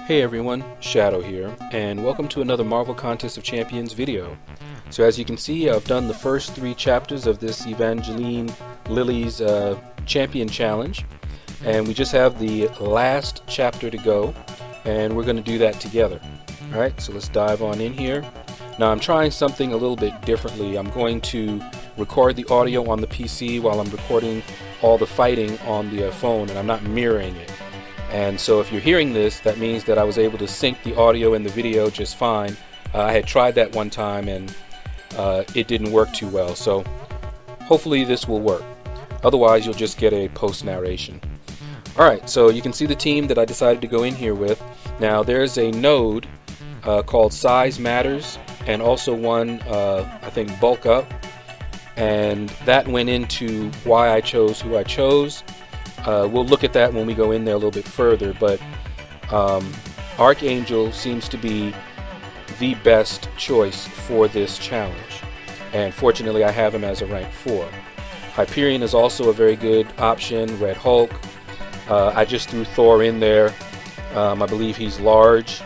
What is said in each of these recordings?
Hey everyone, Shaedow here, and welcome to another Marvel Contest of Champions video. So as you can see, I've done the first 3 chapters of this Evangeline Lilly's Champion Challenge, and we just have the last chapter to go, and we're going to do that together. Alright, so let's dive on in here. Now I'm trying something a little bit differently. I'm going to record the audio on the PC while I'm recording all the fighting on the phone, and I'm not mirroring it. And so if you're hearing this, that means that I was able to sync the audio and the video just fine. I had tried that one time and it didn't work too well, so hopefully this will work. Otherwise you'll just get a post narration. Alright, so you can see the team that I decided to go in here with. Now there's a node called Size Matters, and also one I think Bulk Up, and that went into why I chose who I chose. We'll look at that when we go in there a little bit further, but Archangel seems to be the best choice for this challenge, and fortunately I have him as a rank 4. Hyperion is also a very good option. Red Hulk, I just threw Thor in there. I believe he's large,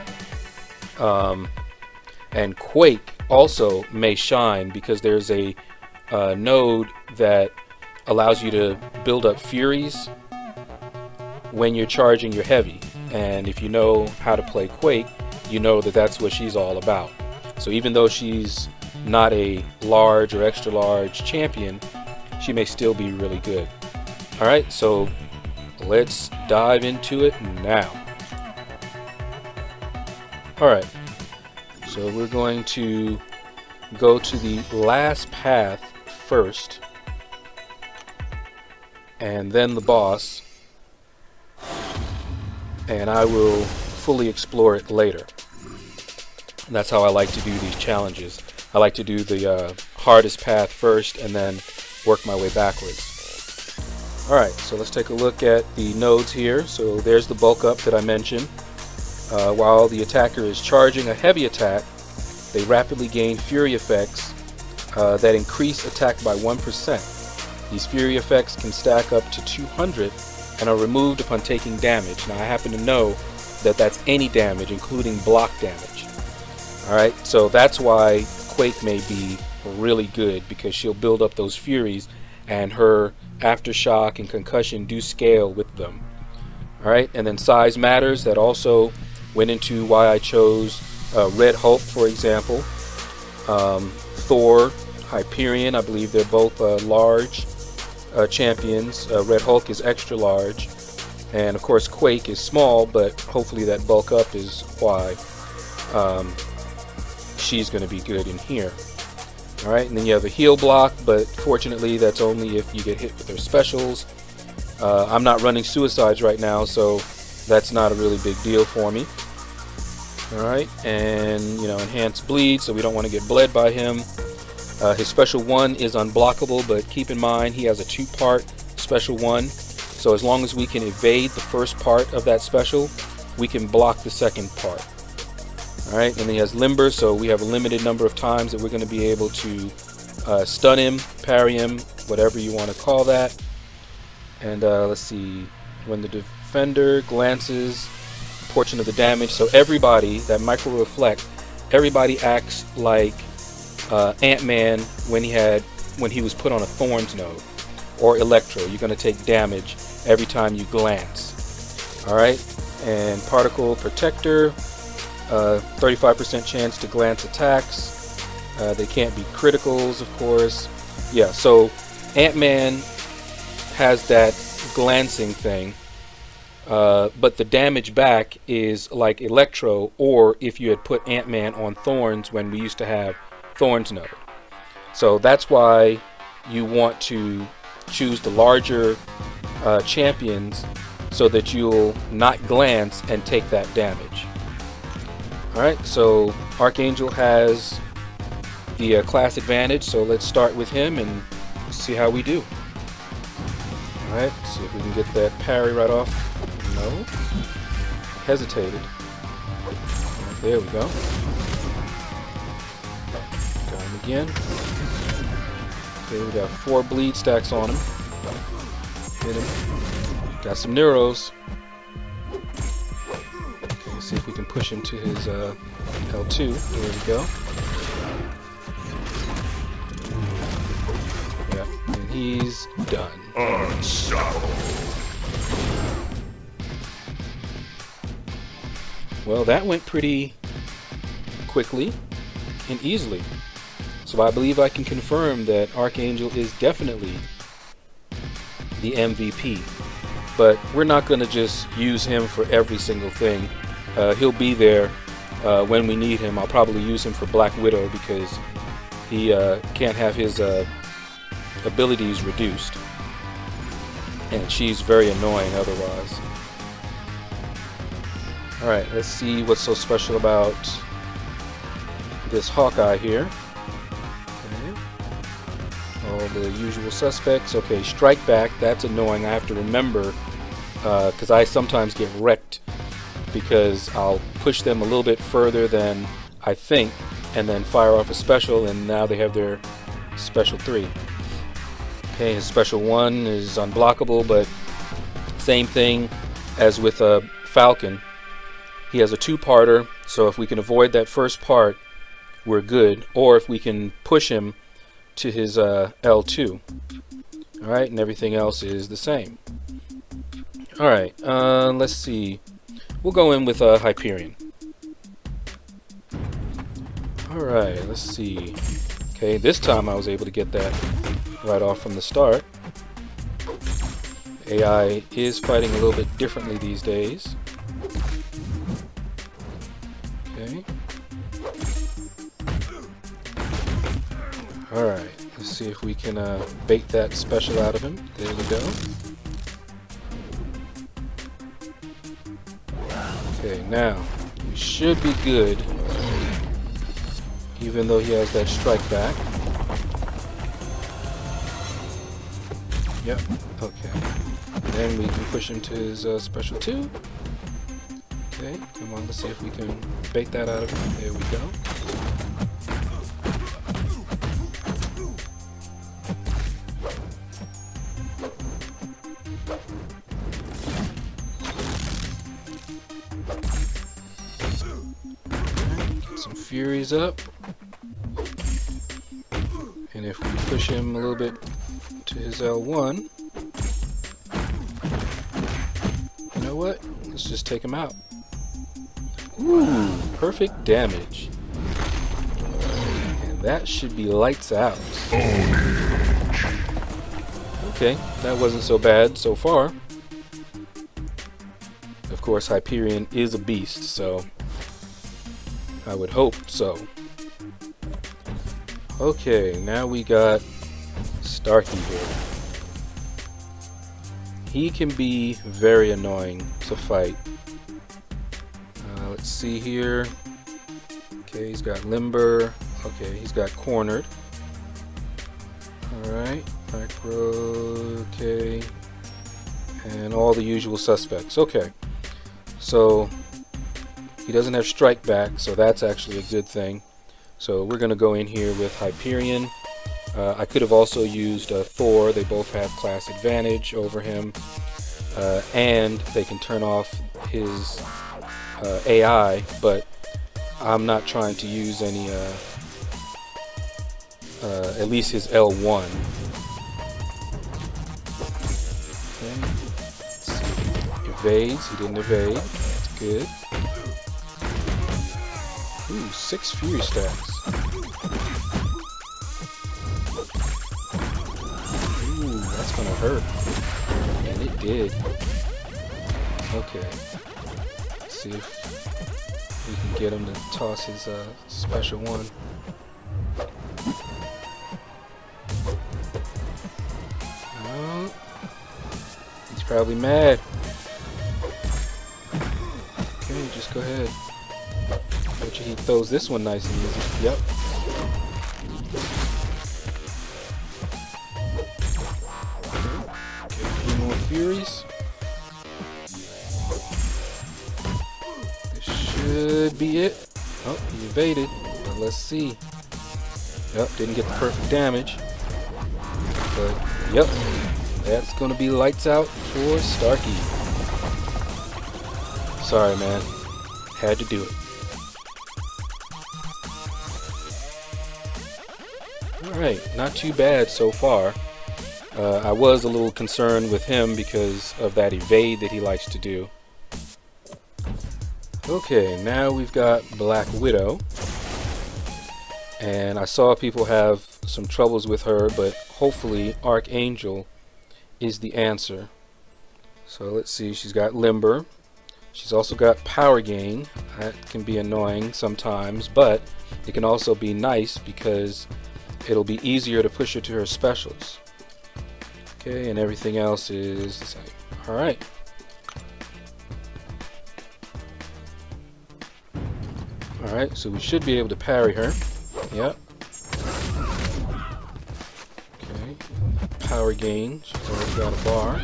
and Quake also may shine because there's a node that allows you to build up Furies when you're charging your heavy, and if you know how to play Quake, you know that that's what she's all about. So even though she's not a large or extra large champion, she may still be really good. Alright, so let's dive into it now. Alright, so we're going to go to the last path first, and then the boss, and I will fully explore it later. And that's how I like to do these challenges. I like to do the hardest path first and then work my way backwards. Alright, so let's take a look at the nodes here. So there's the Bulk Up that I mentioned. While the attacker is charging a heavy attack, they rapidly gain Fury effects that increase attack by 1%. These Fury effects can stack up to 200 and are removed upon taking damage. Now I happen to know that that's any damage, including block damage. Alright, so that's why Quake may be really good, because she'll build up those Furies and her Aftershock and Concussion do scale with them. Alright, and then Size Matters, that also went into why I chose Red Hulk, for example. Thor, Hyperion, I believe they're both large champions. Red Hulk is extra large, and of course Quake is small, but hopefully that Bulk Up is why she's going to be good in here. Alright, and then you have a heal block, but fortunately that's only if you get hit with their specials. I'm not running suicides right now, so that's not a really big deal for me. Alright, and you know, enhanced bleed, so we don't want to get bled by him. His special 1 is unblockable, but keep in mind he has a 2-part special 1, so as long as we can evade the first part of that special, we can block the second part. Alright, and then he has Limber, so we have a limited number of times that we're going to be able to stun him, parry him, whatever you want to call that. And let's see, when the defender glances a portion of the damage, so everybody, that micro reflect, everybody acts like Ant-Man when he was put on a Thorns node, or Electro. You're going to take damage every time you glance. Alright, and Particle Protector, 35% chance to glance attacks. They can't be criticals, of course. Yeah, so Ant-Man has that glancing thing, but the damage back is like Electro, or if you had put Ant-Man on Thorns when we used to have Thorns node. So that's why you want to choose the larger champions, so that you'll not glance and take that damage. Alright, so Archangel has the class advantage, so let's start with him and see how we do. Alright, see if we can get that parry right off. No. Hesitated. Right, there we go. Got him again. Okay, we got 4 bleed stacks on him. Hit him. Got some neuros. Okay, let's see if we can push him to his L2. There we go. Yeah, and he's done. Unstoppable. Well, that went pretty quickly and easily. So I believe I can confirm that Archangel is definitely the MVP. But we're not going to just use him for every single thing. He'll be there when we need him. I'll probably use him for Black Widow because he can't have his abilities reduced. And she's very annoying otherwise. Alright, let's see what's so special about this Hawkeye here. Okay. All the usual suspects. Okay, strike back. That's annoying. I have to remember because I sometimes get wrecked because I'll push them a little bit further than I think and then fire off a special, and now they have their special 3. Okay, his special 1 is unblockable, but same thing as with Falcon. He has a 2-parter, so if we can avoid that first part, we're good. Or if we can push him to his L2. Alright, and everything else is the same. Alright, let's see. We'll go in with Hyperion. Alright, let's see. Okay, this time I was able to get that right off from the start. AI is fighting a little bit differently these days. Okay. Alright, let's see if we can bait that special out of him. There we go. Okay, now we should be good, even though he has that strike back. Yep, okay. And then we can push him to his special 2. Okay, come on, let's see if we can bait that out of him. There we go. Get some Furies up. And if we push him a little bit to his L1, you know what? Let's just take him out. Ooh, perfect damage. And that should be lights out. Okay, that wasn't so bad so far. Of course, Hyperion is a beast, so I would hope so. Okay, now we got Starkey here. He can be very annoying to fight. Let's see here. Okay, he's got Limber. Okay, he's got Cornered. Alright, Micro, okay. And all the usual suspects. Okay, so he doesn't have Strike Back, so that's actually a good thing. So we're going to go in here with Hyperion. I could have also used Thor. They both have class advantage over him. And they can turn off his AI, but I'm not trying to use any, at least his L1. Okay. Let's see if he evades. He didn't evade. That's good. Ooh, 6 Fury stacks. Ooh, that's gonna hurt. And it did. Okay. Let's see if we can get him to toss his special 1. Oh, he's probably mad. Okay, just go ahead. Bet you he throws this one nice and easy. Yep. Okay, a few more Furies. This should be it. Oh, he evaded. But let's see. Yep, didn't get the perfect damage. But, yep, That's gonna be lights out for Starkey. Sorry, man. Had to do it. Alright, not too bad so far. I was a little concerned with him because of that evade that he likes to do. Okay, now we've got Black Widow. And I saw people have some troubles with her, but hopefully Archangel is the answer. So let's see, she's got Limber. She's also got Power Gain. That can be annoying sometimes, but it can also be nice because it'll be easier to push her to her specials. Okay, and everything else is the same. Alright. Alright, so we should be able to parry her. Yep. Okay. Power Gain. She's already got a bar.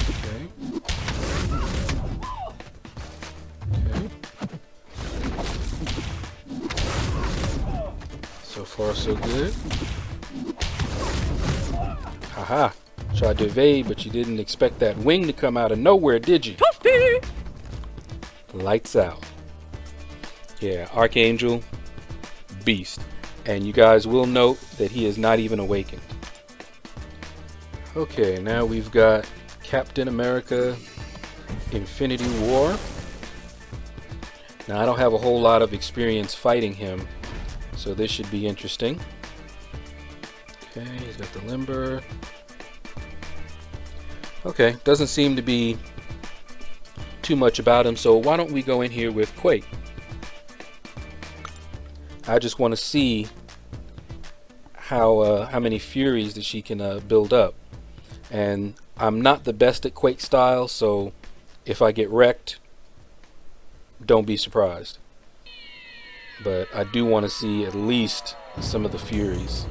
Okay. Okay. So far so good. Haha. Tried to evade, but you didn't expect that wing to come out of nowhere, did you? Lights out. Yeah, Archangel, beast. And you guys will note that he is not even awakened. Okay, now we've got Captain America Infinity War. Now I don't have a whole lot of experience fighting him, so this should be interesting. Okay, he's got the Limber. Okay, doesn't seem to be too much about him, so why don't we go in here with Quake? I just want to see how many Furies that she can build up. And I'm not the best at Quake style, so if I get wrecked, don't be surprised. But I do want to see at least some of the Furies.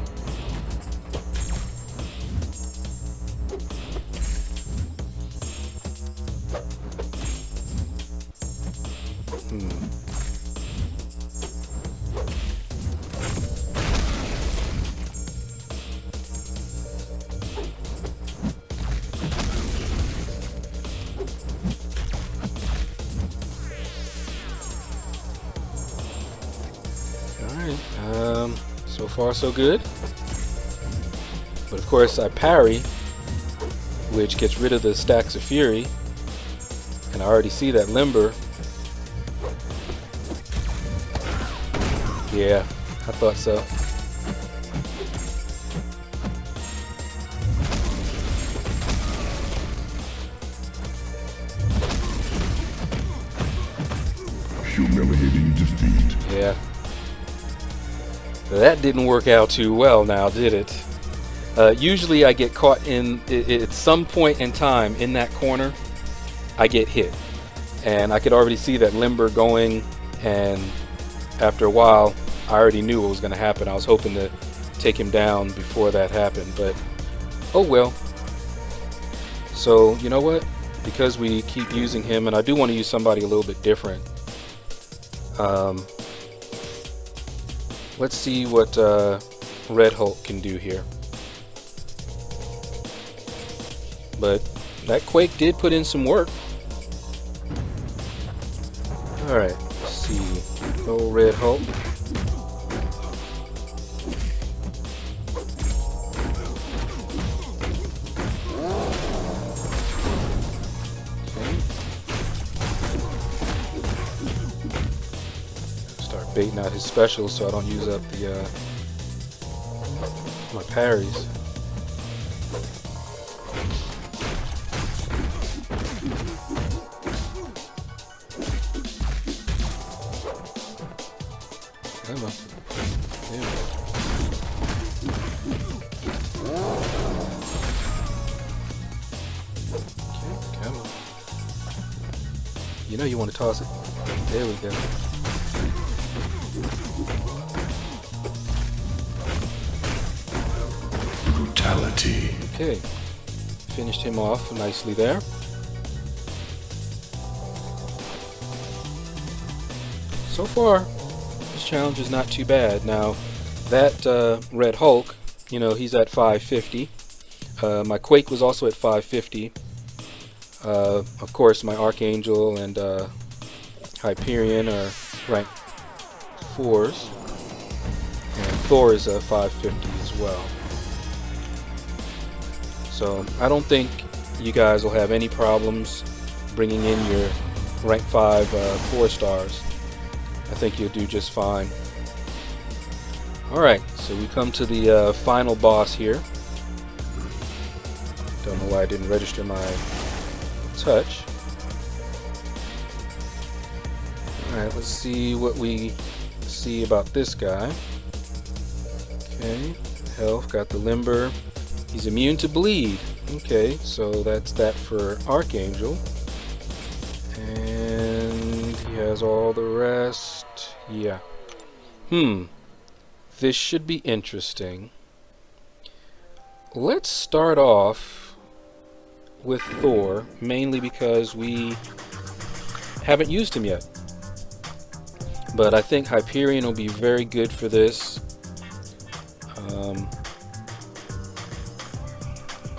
So far so good. But of course I parry, which gets rid of the stacks of fury. And I already see that Limber. Yeah, I thought so. Humiliating defeat. Yeah. That didn't work out too well now, did it? Usually I get caught in, at some point in time in that corner, I get hit. And I could already see that Limber going, and after a while, I already knew what was going to happen. I was hoping to take him down before that happened, but oh well. So, you know what? Because we keep using him, and I do want to use somebody a little bit different. Let's see what Red Hulk can do here. But that Quake did put in some work. Alright, let's see. Old Red Hulk. Baiting out his specials so I don't use up the my parries. Come on. Yeah. Okay, come on. You know you want to toss it. There we go. Brutality. Okay, finished him off nicely there. So far, this challenge is not too bad. Now, that Red Hulk, you know, he's at 550. My Quake was also at 550. Of course, my Archangel and Hyperion are rank 4s. And Thor is a 550 as well. So I don't think you guys will have any problems bringing in your rank 5 4 stars. I think you'll do just fine. Alright, so we come to the final boss here. Don't know why I didn't register my touch. Alright, let's see what we see about this guy. Okay, health, got the limber. He's immune to bleed. Okay, so that's that for Archangel. And he has all the rest. Yeah. This should be interesting. Let's start off with Thor, mainly because we haven't used him yet. But I think Hyperion will be very good for this.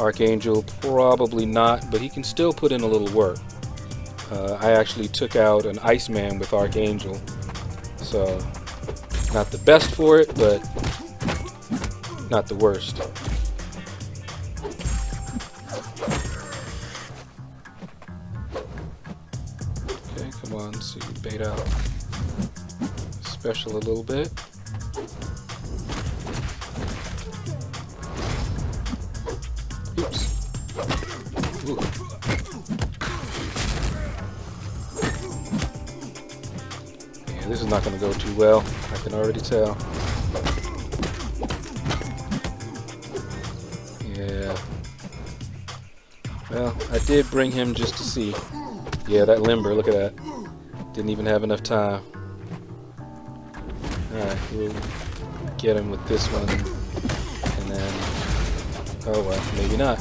Archangel probably not, but he can still put in a little work. I actually took out an Iceman with Archangel, so not the best for it, but not the worst. Okay, come on, so you can bait out special a little bit. Oops. Ooh. Yeah, this is not going to go too well. I can already tell. Yeah. Well, I did bring him just to see. Yeah, that limber, look at that. Didn't even have enough time. Alright, we'll get him with this one. And then... oh well, maybe not.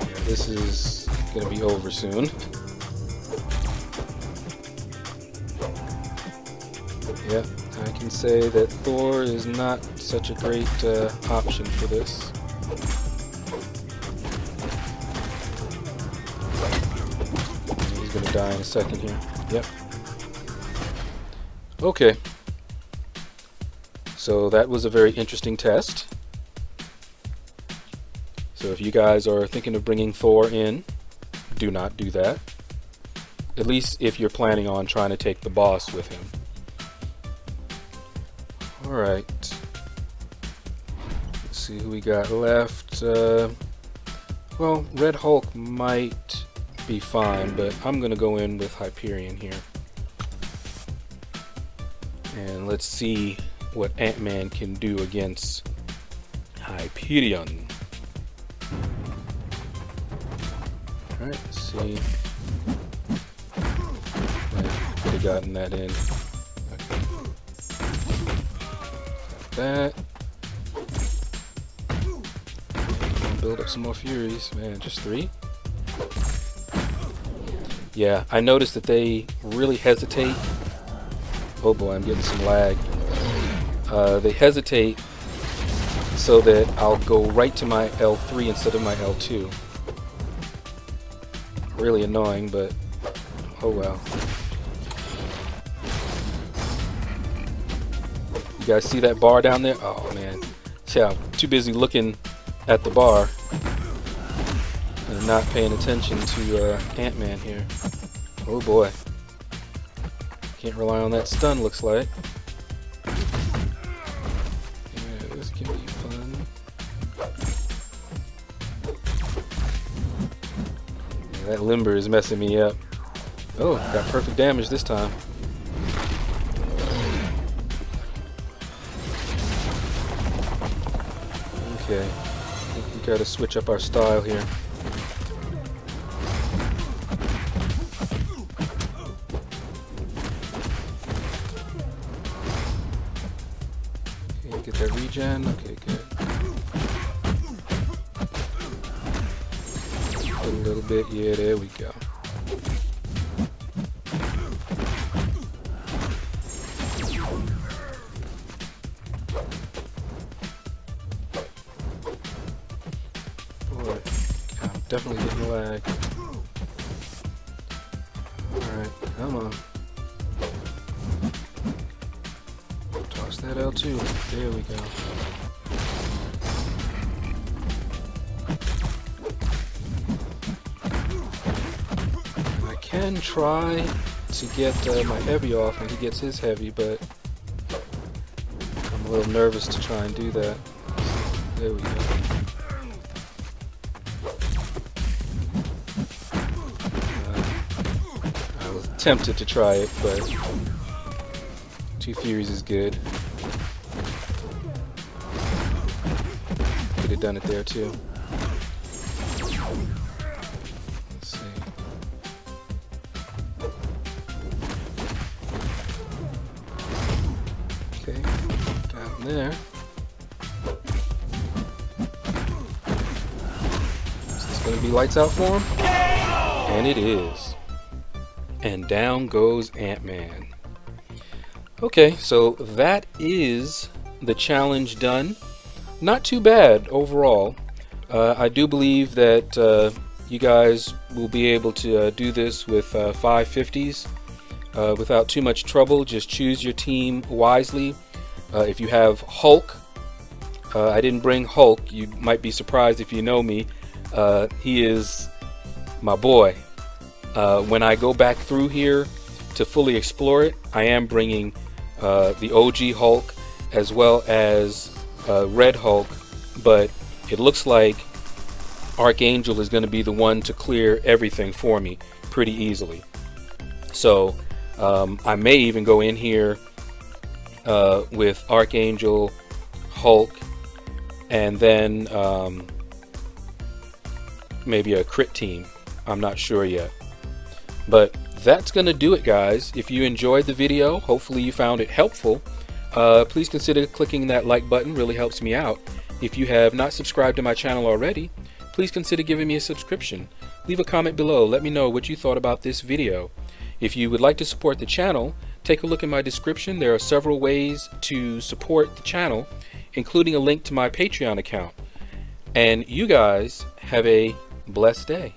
Yeah, this is going to be over soon. Yep, I can say that Thor is not such a great option for this. He's going to die in a second here. Yep. Okay. So that was a very interesting test. So if you guys are thinking of bringing Thor in, do not do that. At least if you're planning on trying to take the boss with him. Alright. Let's see who we got left. Well, Red Hulk might be fine, but I'm going to go in with Hyperion here. And let's see what Ant-Man can do against Hyperion. Alright, let's see. Could have gotten that in. Okay. Got that. Build up some more Furies. Man, just 3? Yeah, I noticed that they really hesitate. Oh boy, I'm getting some lag. They hesitate so that I'll go right to my L3 instead of my L2. Really annoying, but oh well. You guys see that bar down there? Oh man. Yeah, I'm too busy looking at the bar and not paying attention to Ant-Man here. Oh boy. Can't rely on that stun, looks like. Yeah, this can be fun. Yeah, that limber is messing me up. Oh, got perfect damage this time. Okay, I think we gotta switch up our style here. Okay, get that regen. Okay, good. A little bit, yeah, there we go. definitely getting lag. Alright, come on. Toss that L2. There we go. I can try to get my heavy off when he gets his heavy, but I'm a little nervous to try and do that. There we go. I was tempted to try it, but 2 Furies is good. Could have done it there too. Let's see. Okay, got him there. Is this gonna be lights out for him? And it is. And down goes Ant-Man. Okay, so that is the challenge done. Not too bad overall. I do believe that you guys will be able to do this with 550s without too much trouble. Just choose your team wisely. If you have Hulk, I didn't bring Hulk. You might be surprised if you know me. He is my boy. When I go back through here to fully explore it, I am bringing the OG Hulk as well as Red Hulk, but it looks like Archangel is going to be the one to clear everything for me pretty easily. So I may even go in here with Archangel, Hulk, and then maybe a crit team. I'm not sure yet. But that's going to do it, guys. If you enjoyed the video, hopefully you found it helpful. Please consider clicking that like button, really helps me out. If you have not subscribed to my channel already, please consider giving me a subscription. Leave a comment below, let me know what you thought about this video. If you would like to support the channel, take a look in my description. There are several ways to support the channel, including a link to my Patreon account. And you guys have a blessed day.